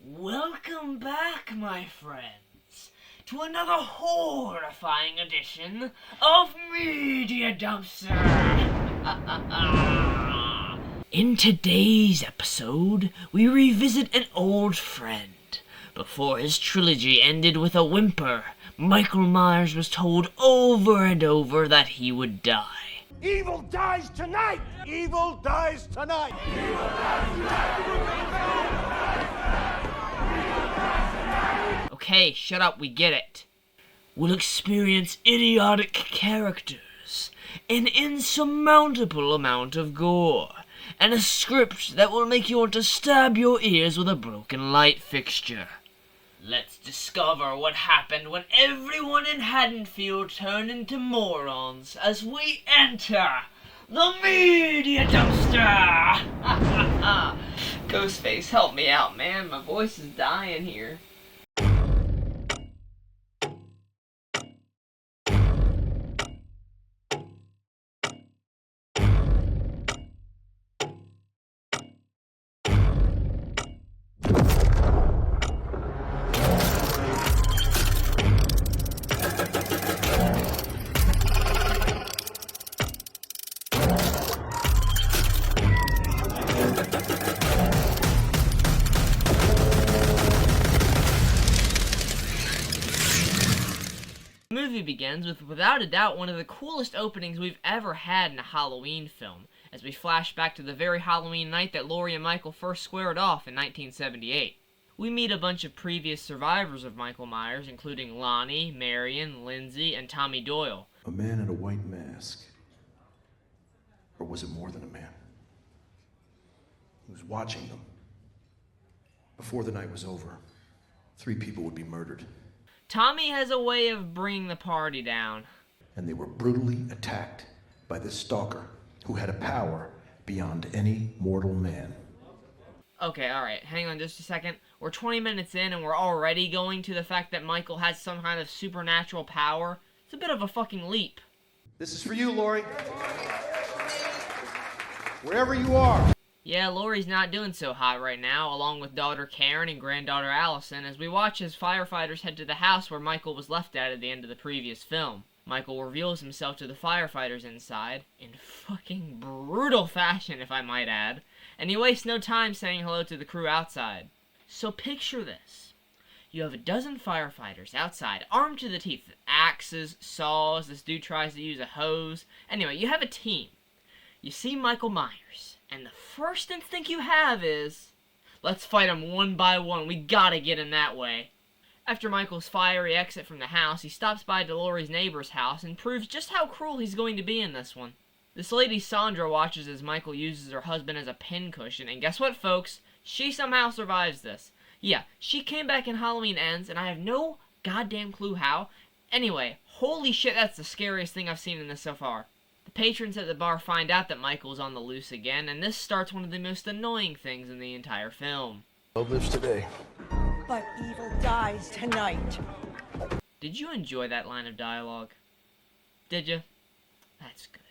Welcome back, my friends, to another horrifying edition of Media Dumpster. In today's episode, we revisit an old friend. Before his trilogy ended with a whimper, Michael Myers was told over and over that he would die. Evil dies tonight! Evil dies tonight! Evil dies tonight! Okay, shut up, we get it. We'll experience idiotic characters, an insurmountable amount of gore, and a script that will make you want to stab your ears with a broken light fixture. Let's discover what happened when everyone in Haddonfield turned into morons as we enter the Media Dumpster! Ghostface, help me out, man. My voice is dying here. The movie begins with, without a doubt, one of the coolest openings we've ever had in a Halloween film, as we flash back to the very Halloween night that Laurie and Michael first squared off in 1978. We meet a bunch of previous survivors of Michael Myers, including Lonnie, Marion, Lindsay, and Tommy Doyle. A man in a white mask. Or was it more than a man? He was watching them. Before the night was over, 3 people would be murdered. Tommy has a way of bringing the party down. And they were brutally attacked by this stalker who had a power beyond any mortal man. Okay, alright, hang on just a second. We're 20 minutes in and we're already going to the fact that Michael has some kind of supernatural power. It's a bit of a fucking leap. This is for you, Laurie. Wherever you are. Yeah, Laurie's not doing so hot right now, along with daughter Karen and granddaughter Allison, as we watch as firefighters head to the house where Michael was left at the end of the previous film. Michael reveals himself to the firefighters inside, in fucking brutal fashion, if I might add, and he wastes no time saying hello to the crew outside. So picture this. You have a dozen firefighters outside, armed to the teeth with axes, saws, this dude tries to use a hose. Anyway, you have a team. You see Michael Myers. And the first instinct you have is, let's fight him one by one, we gotta get in that way. After Michael's fiery exit from the house, he stops by Laurie's neighbor's house and proves just how cruel he's going to be in this one. This lady Sandra watches as Michael uses her husband as a pincushion, and guess what, folks? She somehow survives this. Yeah, she came back in Halloween Ends, and I have no goddamn clue how. Anyway, holy shit, that's the scariest thing I've seen in this so far. The patrons at the bar find out that Michael's on the loose again, and this starts one of the most annoying things in the entire film. Love lives today. But evil dies tonight. Did you enjoy that line of dialogue? Did you? That's good.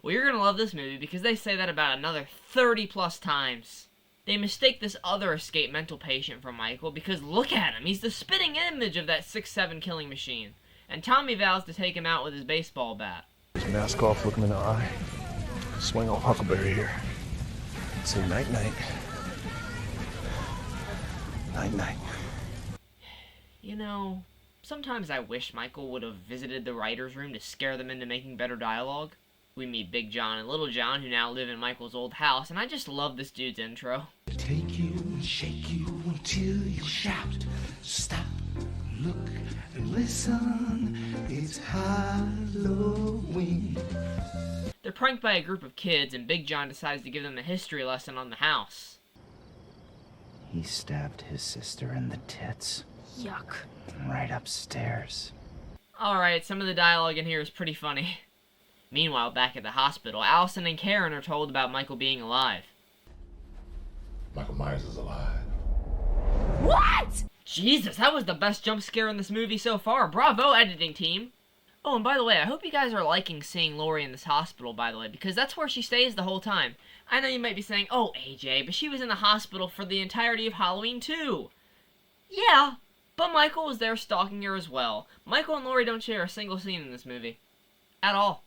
Well, you're gonna love this movie because they say that about another 30 plus times. They mistake this other escaped mental patient for Michael because look at him, he's the spitting image of that 6'7" killing machine. And Tommy vows to take him out with his baseball bat. Mask off, look him in the eye. Swing on Huckleberry here. Say night-night. Night-night. You know, sometimes I wish Michael would have visited the writer's room to scare them into making better dialogue. We meet Big John and Little John, who now live in Michael's old house, and I just love this dude's intro. Take you and shake you until you shout. Stop, look, and listen. It's Halloween. They're pranked by a group of kids, and Big John decides to give them a history lesson on the house. He stabbed his sister in the tits. Yuck. Right upstairs. Alright, some of the dialogue in here is pretty funny. Meanwhile, back at the hospital, Allison and Karen are told about Michael being alive. Michael Myers is alive. What? Jesus, that was the best jump scare in this movie so far. Bravo, editing team. Oh, and by the way, I hope you guys are liking seeing Laurie in this hospital, by the way, because that's where she stays the whole time. I know you might be saying, oh, AJ, but she was in the hospital for the entirety of Halloween 2. Yeah, but Michael was there stalking her as well. Michael and Laurie don't share a single scene in this movie. At all.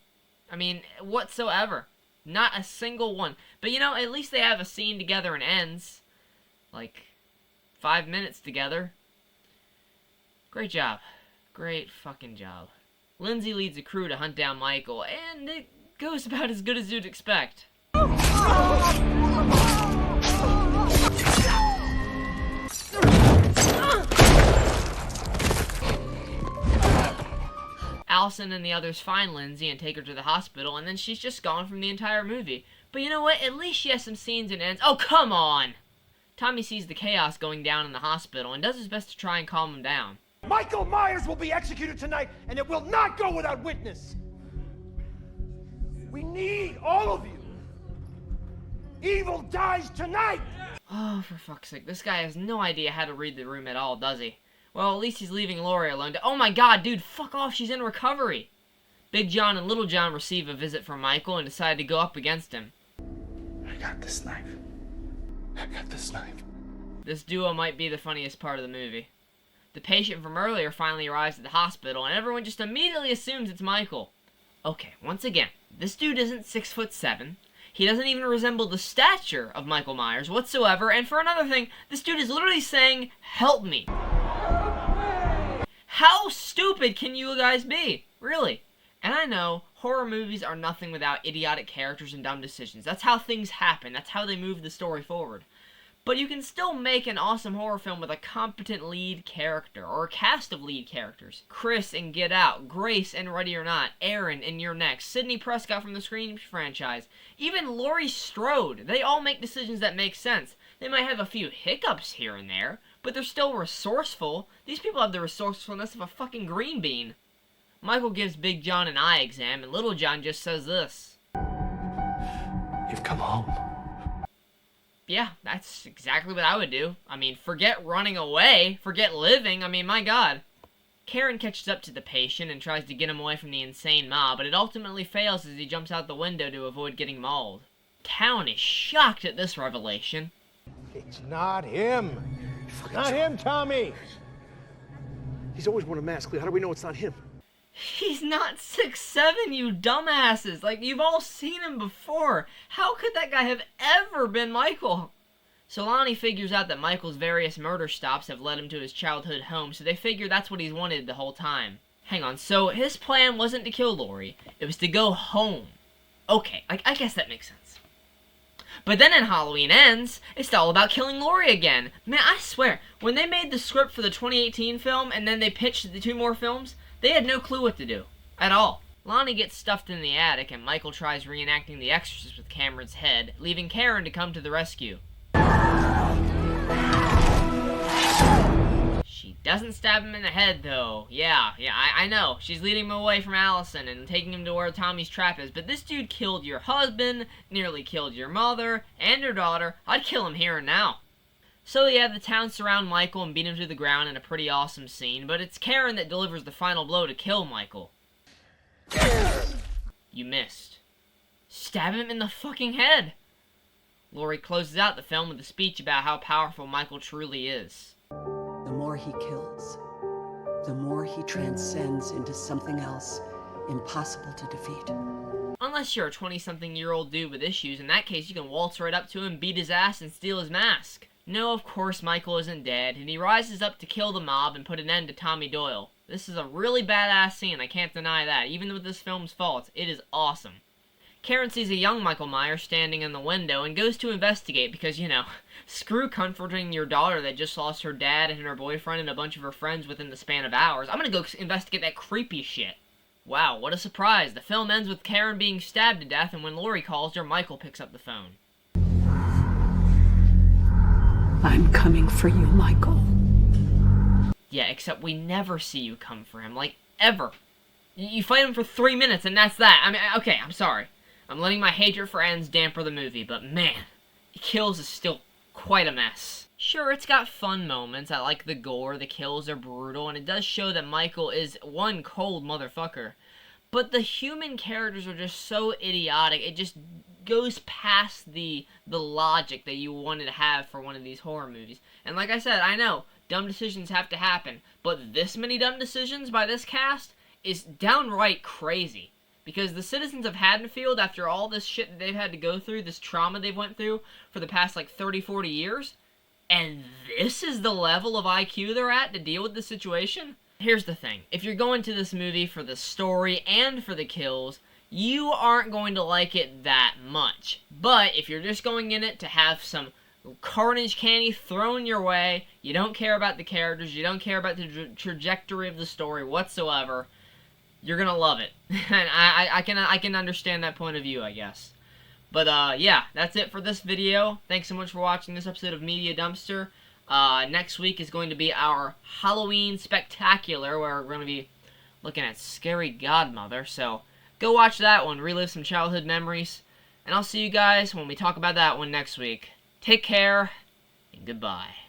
I mean, whatsoever. Not a single one. But you know, at least they have a scene together and ends. Like, 5 minutes together. Great job. Great fucking job. Lindsay leads a crew to hunt down Michael, and it goes about as good as you'd expect. Allison and the others find Lindsay and take her to the hospital, and then she's just gone from the entire movie. But you know what? At least she has some scenes and ends. Oh, come on! Tommy sees the chaos going down in the hospital and does his best to try and calm him down. Michael Myers will be executed tonight, and it will not go without witness. We need all of you. Evil dies tonight. Oh, for fuck's sake. This guy has no idea how to read the room at all, does he? Well, at least he's leaving Laurie alone to— oh my god, dude, fuck off, she's in recovery. Big John and Little John receive a visit from Michael and decide to go up against him. I got this knife. I got this knife. This duo might be the funniest part of the movie. The patient from earlier finally arrives at the hospital, and everyone just immediately assumes it's Michael. Okay, once again, this dude isn't 6'7". He doesn't even resemble the stature of Michael Myers whatsoever, and for another thing, this dude is literally saying, "Help me." How stupid can you guys be? Really? And I know, horror movies are nothing without idiotic characters and dumb decisions. That's how things happen. That's how they move the story forward. But you can still make an awesome horror film with a competent lead character, or a cast of lead characters. Chris in Get Out, Grace in Ready or Not, Aaron in You're Next, Sidney Prescott from the Scream franchise, even Laurie Strode. They all make decisions that make sense. They might have a few hiccups here and there, but they're still resourceful. These people have the resourcefulness of a fucking green bean. Michael gives Big John an eye exam, and Little John just says this. You've come home. Yeah, that's exactly what I would do. I mean, forget running away, forget living, I mean, my god. Karen catches up to the patient and tries to get him away from the insane mob, but it ultimately fails as he jumps out the window to avoid getting mauled. Town is shocked at this revelation. It's not him. Not him, Tommy. He's always worn a mask, Cleo. How do we know it's not him? He's not 6'7", you dumbasses! Like, you've all seen him before! How could that guy have ever been Michael? Solani figures out that Michael's various murder stops have led him to his childhood home, so they figure that's what he's wanted the whole time. Hang on, so his plan wasn't to kill Laurie, it was to go home. Okay, I guess that makes sense. But then in Halloween Ends, it's all about killing Laurie again. Man, I swear, when they made the script for the 2018 film and then they pitched the 2 more films, they had no clue what to do. At all. Lonnie gets stuffed in the attic and Michael tries reenacting The Exorcist with Cameron's head, leaving Karen to come to the rescue. She doesn't stab him in the head though. Yeah, I know. She's leading him away from Allison and taking him to where Tommy's trap is, but this dude killed your husband, nearly killed your mother, and your daughter. I'd kill him here and now. So yeah, the town surround Michael and beat him to the ground in a pretty awesome scene, but it's Karen that delivers the final blow to kill Michael. You missed. Stab him in the fucking head! Laurie closes out the film with a speech about how powerful Michael truly is. The more he kills, the more he transcends into something else impossible to defeat. Unless you're a 20-something-year-old dude with issues, in that case you can waltz right up to him, beat his ass, and steal his mask. No, of course Michael isn't dead, and he rises up to kill the mob and put an end to Tommy Doyle. This is a really badass scene, I can't deny that. Even with this film's faults, it is awesome. Karen sees a young Michael Myers standing in the window and goes to investigate because, you know, screw comforting your daughter that just lost her dad and her boyfriend and a bunch of her friends within the span of hours. I'm gonna go investigate that creepy shit. Wow, what a surprise. The film ends with Karen being stabbed to death, and when Laurie calls her, Michael picks up the phone. I'm coming for you, Michael. Yeah, except we never see you come for him, like, ever. You fight him for 3 minutes, and that's that. I mean, okay, I'm sorry. I'm letting my hatred for ends damper the movie, but man, Kills is still quite a mess. Sure, it's got fun moments. I like the gore, the kills are brutal, and it does show that Michael is one cold motherfucker. but the human characters are just so idiotic. It just goes past the logic that you wanted to have for one of these horror movies. And like I said, I know dumb decisions have to happen, but this many dumb decisions by this cast is downright crazy. Because the citizens of Haddonfield, after all this shit that they've had to go through, this trauma they've went through for the past like 30, 40 years, and this is the level of IQ they're at to deal with the situation? Here's the thing. If you're going to this movie for the story and for the kills, you aren't going to like it that much. But if you're just going in it to have some carnage candy thrown your way, you don't care about the characters, you don't care about the trajectory of the story whatsoever, you're gonna love it. And I can understand that point of view, I guess. But yeah, that's it for this video. Thanks so much for watching this episode of Media Dumpster. Next week is going to be our Halloween Spectacular, where we're going to be looking at Scary Godmother. So go watch that one, relive some childhood memories. And I'll see you guys when we talk about that one next week. Take care, and goodbye.